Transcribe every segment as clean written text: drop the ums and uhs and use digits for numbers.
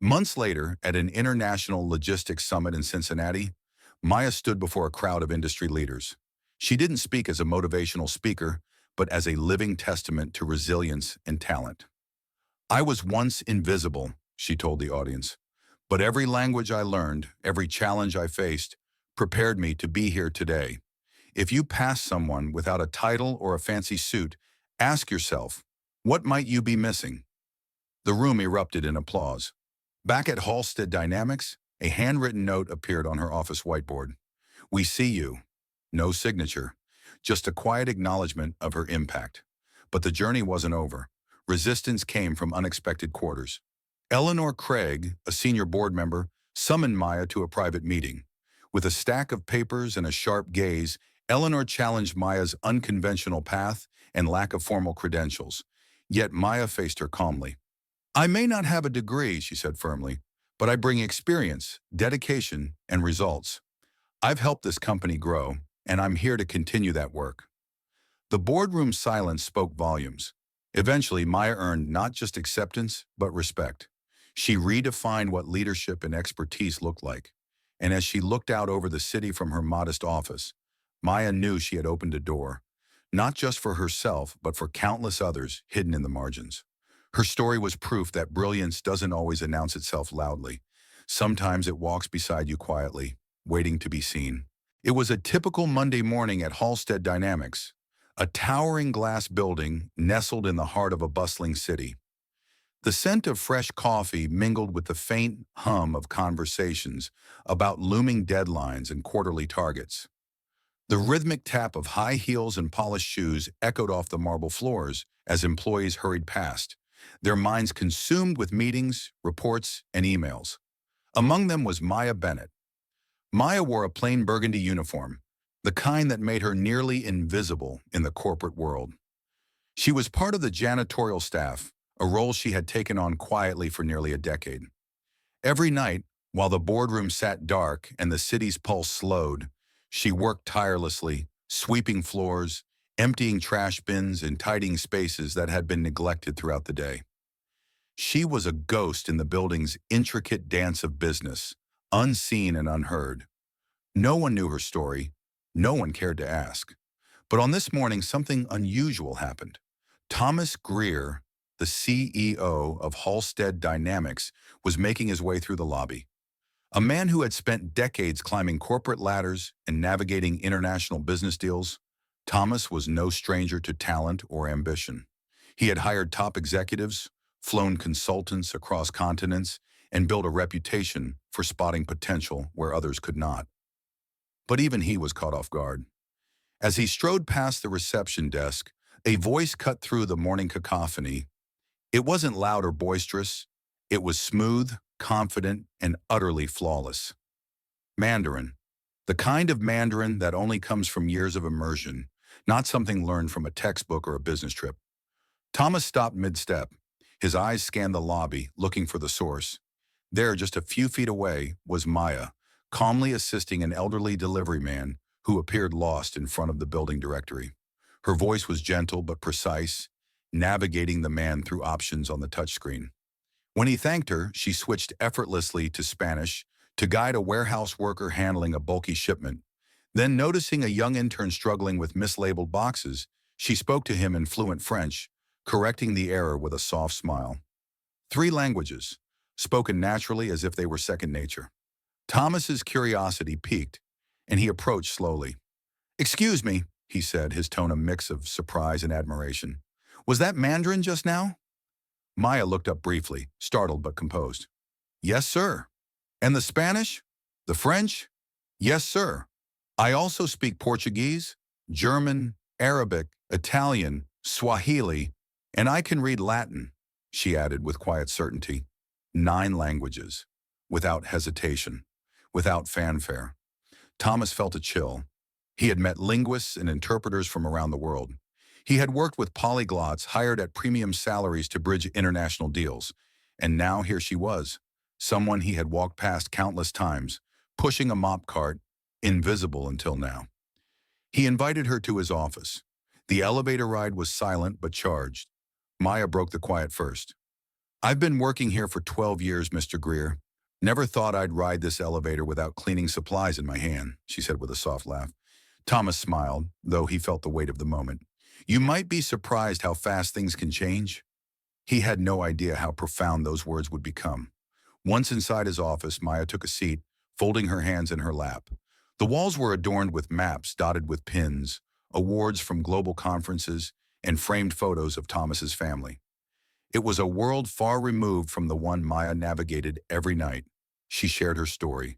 Months later, at an international logistics summit in Cincinnati, Maya stood before a crowd of industry leaders. She didn't speak as a motivational speaker, but as a living testament to resilience and talent. I was once invisible, she told the audience, but every language I learned, every challenge I faced, prepared me to be here today. If you pass someone without a title or a fancy suit, ask yourself, what might you be missing? The room erupted in applause. Back at Halstead Dynamics, a handwritten note appeared on her office whiteboard. We see you. No signature, just a quiet acknowledgement of her impact. But the journey wasn't over. Resistance came from unexpected quarters. Eleanor Craig, a senior board member, summoned Maya to a private meeting. With a stack of papers and a sharp gaze, Eleanor challenged Maya's unconventional path and lack of formal credentials. Yet Maya faced her calmly. I may not have a degree, she said firmly, but I bring experience, dedication, and results. I've helped this company grow, and I'm here to continue that work. The boardroom silence spoke volumes. Eventually, Maya earned not just acceptance, but respect. She redefined what leadership and expertise looked like. And as she looked out over the city from her modest office, Maya knew she had opened a door, not just for herself, but for countless others hidden in the margins. Her story was proof that brilliance doesn't always announce itself loudly. Sometimes it walks beside you quietly, waiting to be seen. It was a typical Monday morning at Halstead Dynamics, a towering glass building nestled in the heart of a bustling city. The scent of fresh coffee mingled with the faint hum of conversations about looming deadlines and quarterly targets. The rhythmic tap of high heels and polished shoes echoed off the marble floors as employees hurried past, their minds consumed with meetings, reports, and emails. Among them was Maya Bennett. Maya wore a plain burgundy uniform, the kind that made her nearly invisible in the corporate world. She was part of the janitorial staff, a role she had taken on quietly for nearly a decade. Every night, while the boardroom sat dark and the city's pulse slowed, she worked tirelessly, sweeping floors, emptying trash bins, and tidying spaces that had been neglected throughout the day. She was a ghost in the building's intricate dance of business, unseen and unheard. No one knew her story. No one cared to ask. But on this morning, something unusual happened. Thomas Greer, the CEO of Halstead Dynamics, was making his way through the lobby. A man who had spent decades climbing corporate ladders and navigating international business deals, Thomas was no stranger to talent or ambition. He had hired top executives, flown consultants across continents, and built a reputation for spotting potential where others could not. But even he was caught off guard. As he strode past the reception desk, a voice cut through the morning cacophony. It wasn't loud or boisterous. It was smooth, confident, and utterly flawless. Mandarin. The kind of Mandarin that only comes from years of immersion, not something learned from a textbook or a business trip. Thomas stopped mid-step. His eyes scanned the lobby, looking for the source. There, just a few feet away, was Maya, calmly assisting an elderly delivery man who appeared lost in front of the building directory. Her voice was gentle but precise, navigating the man through options on the touchscreen. When he thanked her, she switched effortlessly to Spanish to guide a warehouse worker handling a bulky shipment. Then, noticing a young intern struggling with mislabeled boxes, she spoke to him in fluent French, correcting the error with a soft smile. 3 languages, spoken naturally as if they were second nature. Thomas's curiosity piqued, and he approached slowly. "Excuse me," he said, his tone a mix of surprise and admiration. "Was that Mandarin just now?" Maya looked up briefly, startled but composed. "Yes, sir." "And the Spanish? The French?" "Yes, sir. I also speak Portuguese, German, Arabic, Italian, Swahili, and I can read Latin," she added with quiet certainty. 9 languages, without hesitation, without fanfare. Thomas felt a chill. He had met linguists and interpreters from around the world. He had worked with polyglots hired at premium salaries to bridge international deals. And now here she was, someone he had walked past countless times, pushing a mop cart, invisible until now. He invited her to his office. The elevator ride was silent but charged. Maya broke the quiet first. I've been working here for 12 years, Mr. Greer. Never thought I'd ride this elevator without cleaning supplies in my hand, she said with a soft laugh. Thomas smiled, though he felt the weight of the moment. You might be surprised how fast things can change. He had no idea how profound those words would become. Once inside his office, Maya took a seat, folding her hands in her lap. The walls were adorned with maps dotted with pins, awards from global conferences, and framed photos of Thomas's family. It was a world far removed from the one Maya navigated every night. She shared her story.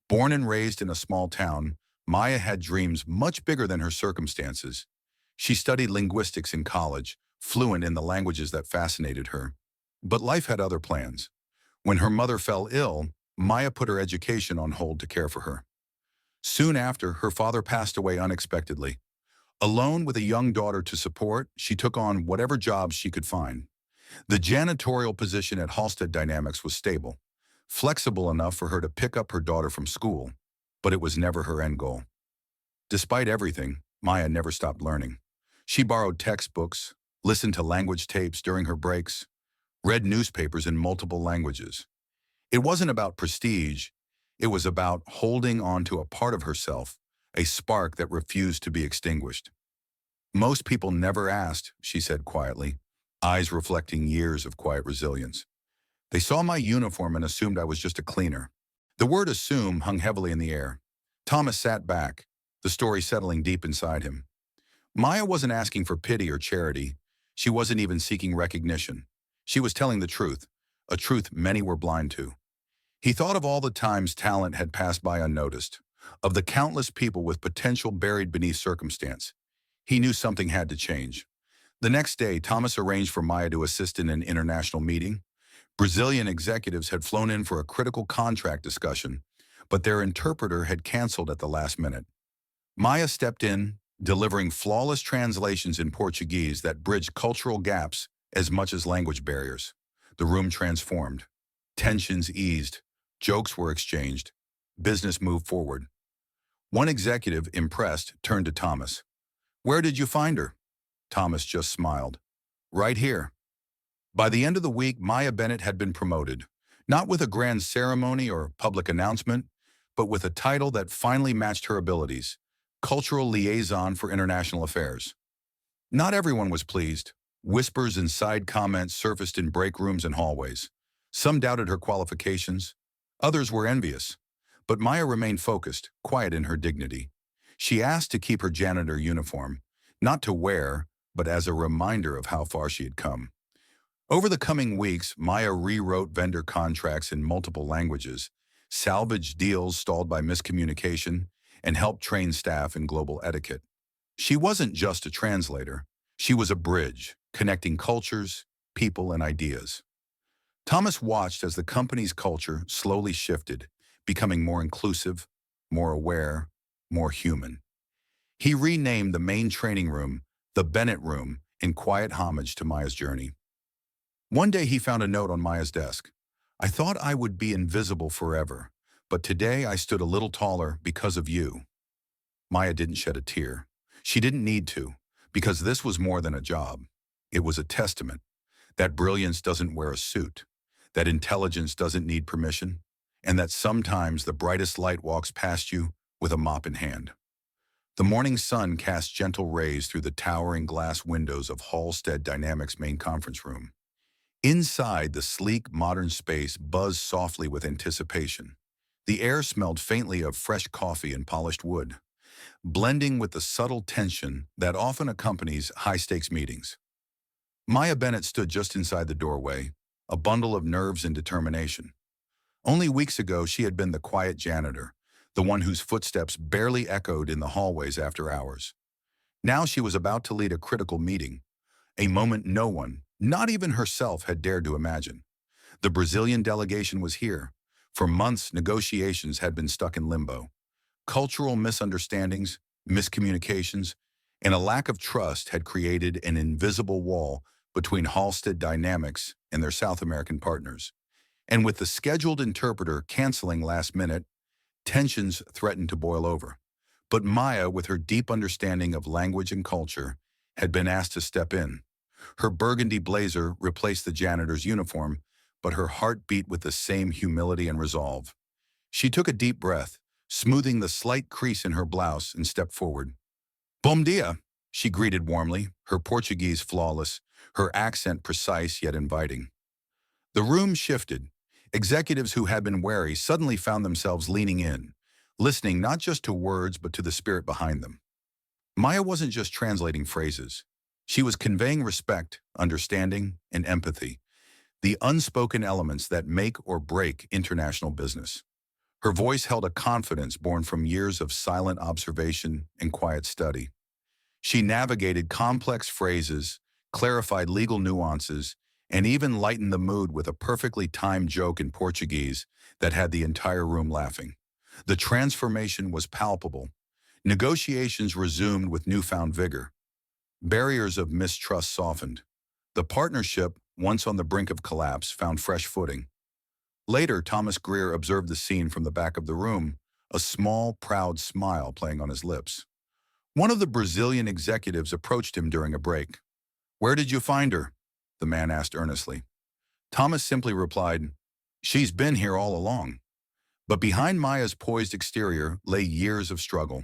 Born and raised in a small town, Maya had dreams much bigger than her circumstances. She studied linguistics in college, fluent in the languages that fascinated her. But life had other plans. When her mother fell ill, Maya put her education on hold to care for her. Soon after, her father passed away unexpectedly. Alone with a young daughter to support, she took on whatever jobs she could find. The janitorial position at Halstead Dynamics was stable, flexible enough for her to pick up her daughter from school, but it was never her end goal. Despite everything, Maya never stopped learning. She borrowed textbooks, listened to language tapes during her breaks, read newspapers in multiple languages. It wasn't about prestige, it was about holding on to a part of herself, a spark that refused to be extinguished. Most people never asked, she said quietly, eyes reflecting years of quiet resilience. They saw my uniform and assumed I was just a cleaner. The word assume hung heavily in the air. Thomas sat back, the story settling deep inside him. Maya wasn't asking for pity or charity. She wasn't even seeking recognition. She was telling the truth, a truth many were blind to. He thought of all the times talent had passed by unnoticed, of the countless people with potential buried beneath circumstance. He knew something had to change. The next day, Thomas arranged for Maya to assist in an international meeting. Brazilian executives had flown in for a critical contract discussion, but their interpreter had canceled at the last minute. Maya stepped in, delivering flawless translations in Portuguese that bridged cultural gaps as much as language barriers. The room transformed. Tensions eased. Jokes were exchanged. Business moved forward. One executive, impressed, turned to Thomas. "Where did you find her?" Thomas just smiled. "Right here." By the end of the week, Maya Bennett had been promoted, not with a grand ceremony or public announcement, but with a title that finally matched her abilities, Cultural Liaison for International Affairs. Not everyone was pleased. Whispers and side comments surfaced in break rooms and hallways. Some doubted her qualifications. Others were envious. But Maya remained focused, quiet in her dignity. She asked to keep her janitor uniform, not to wear, but as a reminder of how far she had come. Over the coming weeks, Maya rewrote vendor contracts in multiple languages, salvaged deals stalled by miscommunication, and helped train staff in global etiquette. She wasn't just a translator. She was a bridge, connecting cultures, people, and ideas. Thomas watched as the company's culture slowly shifted, becoming more inclusive, more aware, more human. He renamed the main training room the Bennett Room in quiet homage to Maya's journey. One day he found a note on Maya's desk. "I thought I would be invisible forever, but today I stood a little taller because of you." Maya didn't shed a tear. She didn't need to, because this was more than a job. It was a testament that brilliance doesn't wear a suit, that intelligence doesn't need permission, and that sometimes the brightest light walks past you with a mop in hand. The morning sun cast gentle rays through the towering glass windows of Halstead Dynamics' main conference room. Inside, the sleek, modern space buzzed softly with anticipation. The air smelled faintly of fresh coffee and polished wood, blending with the subtle tension that often accompanies high-stakes meetings. Maya Bennett stood just inside the doorway, a bundle of nerves and determination. Only weeks ago, she had been the quiet janitor, the one whose footsteps barely echoed in the hallways after hours. Now she was about to lead a critical meeting, a moment no one, not even herself, had dared to imagine. The Brazilian delegation was here. For months, negotiations had been stuck in limbo. Cultural misunderstandings, miscommunications, and a lack of trust had created an invisible wall between Halstead Dynamics and their South American partners. And with the scheduled interpreter canceling last minute, tensions threatened to boil over. But Maya, with her deep understanding of language and culture, had been asked to step in. Her burgundy blazer replaced the janitor's uniform, but her heart beat with the same humility and resolve. She took a deep breath, smoothing the slight crease in her blouse, and stepped forward. Bom dia, she greeted warmly, her Portuguese flawless, her accent precise yet inviting. The room shifted. Executives who had been wary suddenly found themselves leaning in, listening not just to words but to the spirit behind them. Maya wasn't just translating phrases. She was conveying respect, understanding, and empathy, the unspoken elements that make or break international business. Her voice held a confidence born from years of silent observation and quiet study. She navigated complex phrases, clarified legal nuances, and even lightened the mood with a perfectly timed joke in Portuguese that had the entire room laughing. The transformation was palpable. Negotiations resumed with newfound vigor. Barriers of mistrust softened. The partnership, once on the brink of collapse, found fresh footing. Later, Thomas Greer observed the scene from the back of the room, a small, proud smile playing on his lips. One of the Brazilian executives approached him during a break. "Where did you find her?" the man asked earnestly. Thomas simply replied, "She's been here all along." But behind Maya's poised exterior lay years of struggle.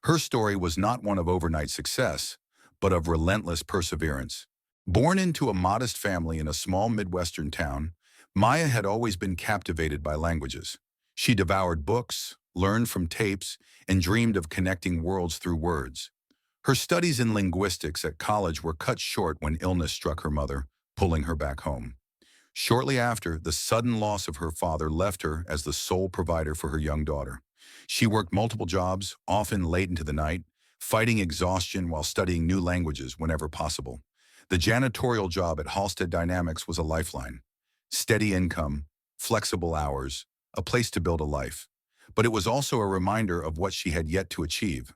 Her story was not one of overnight success, but of relentless perseverance. Born into a modest family in a small Midwestern town, Maya had always been captivated by languages. She devoured books, learned from tapes, and dreamed of connecting worlds through words. Her studies in linguistics at college were cut short when illness struck her mother, pulling her back home. Shortly after, the sudden loss of her father left her as the sole provider for her young daughter. She worked multiple jobs, often late into the night, fighting exhaustion while studying new languages whenever possible. The janitorial job at Halstead Dynamics was a lifeline. Steady income, flexible hours, a place to build a life. But it was also a reminder of what she had yet to achieve.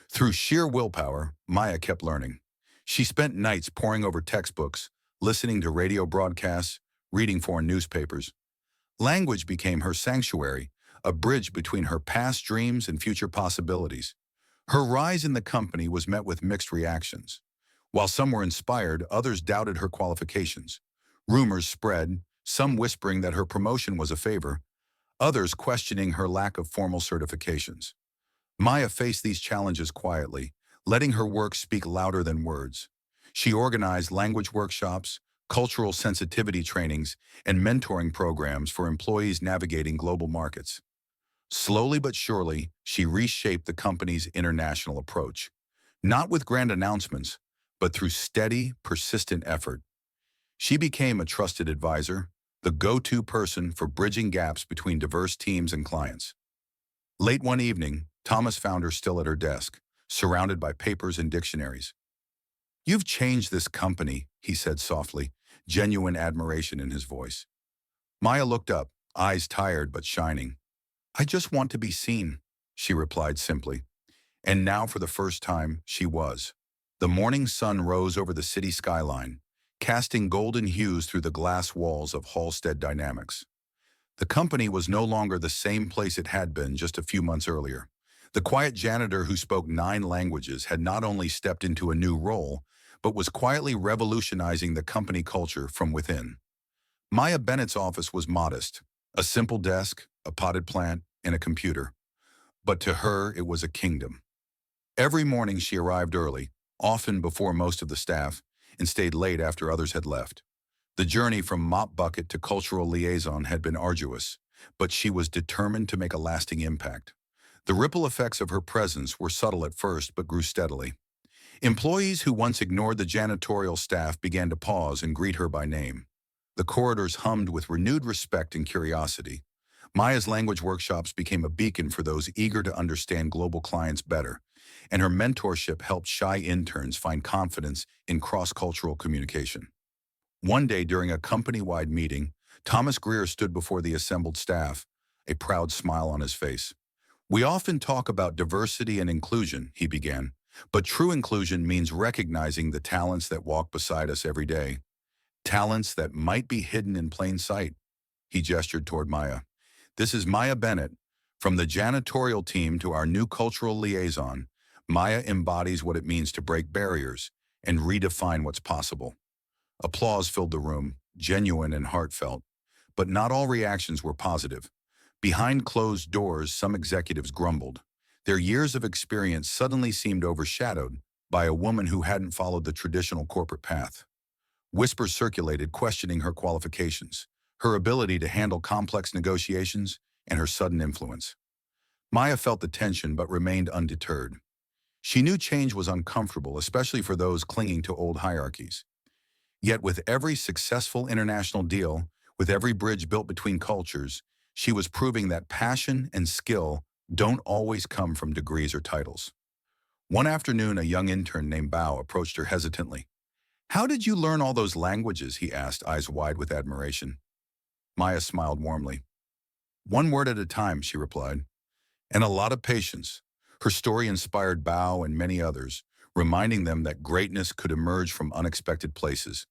Through sheer willpower, Maya kept learning. She spent nights poring over textbooks, listening to radio broadcasts, reading foreign newspapers. Language became her sanctuary, a bridge between her past dreams and future possibilities. Her rise in the company was met with mixed reactions. While some were inspired, others doubted her qualifications. Rumors spread, some whispering that her promotion was a favor, others questioning her lack of formal certifications. Maya faced these challenges quietly, letting her work speak louder than words. She organized language workshops, cultural sensitivity trainings, and mentoring programs for employees navigating global markets. Slowly but surely, she reshaped the company's international approach, not with grand announcements, but through steady, persistent effort. She became a trusted advisor, the go-to person for bridging gaps between diverse teams and clients. Late one evening, Thomas found her still at her desk, surrounded by papers and dictionaries. "You've changed this company," he said softly, genuine admiration in his voice. Maya looked up, eyes tired but shining. "I just want to be seen," she replied simply. And now, for the first time, she was. The morning sun rose over the city skyline, casting golden hues through the glass walls of Halstead Dynamics. The company was no longer the same place it had been just a few months earlier. The quiet janitor who spoke 9 languages had not only stepped into a new role, but was quietly revolutionizing the company culture from within. Maya Bennett's office was modest, a simple desk, a potted plant, and a computer. But to her, it was a kingdom. Every morning she arrived early, often before most of the staff, and stayed late after others had left. The journey from mop bucket to cultural liaison had been arduous, but she was determined to make a lasting impact. The ripple effects of her presence were subtle at first but grew steadily. Employees who once ignored the janitorial staff began to pause and greet her by name. The corridors hummed with renewed respect and curiosity. Maya's language workshops became a beacon for those eager to understand global clients better, and her mentorship helped shy interns find confidence in cross-cultural communication. One day during a company-wide meeting, Thomas Greer stood before the assembled staff, a proud smile on his face. "We often talk about diversity and inclusion," he began, "but true inclusion means recognizing the talents that walk beside us every day. Talents that might be hidden in plain sight." He gestured toward Maya. "This is Maya Bennett. From the janitorial team to our new cultural liaison, Maya embodies what it means to break barriers and redefine what's possible." Applause filled the room, genuine and heartfelt. But not all reactions were positive. Behind closed doors, some executives grumbled. Their years of experience suddenly seemed overshadowed by a woman who hadn't followed the traditional corporate path. Whispers circulated questioning her qualifications, her ability to handle complex negotiations, and her sudden influence. Maya felt the tension but remained undeterred. She knew change was uncomfortable, especially for those clinging to old hierarchies. Yet with every successful international deal, with every bridge built between cultures, she was proving that passion and skill don't always come from degrees or titles. One afternoon, a young intern named Bao approached her hesitantly. "How did you learn all those languages?" he asked, eyes wide with admiration. Maya smiled warmly. "One word at a time," she replied. "And a lot of patience." Her story inspired Bao and many others, reminding them that greatness could emerge from unexpected places,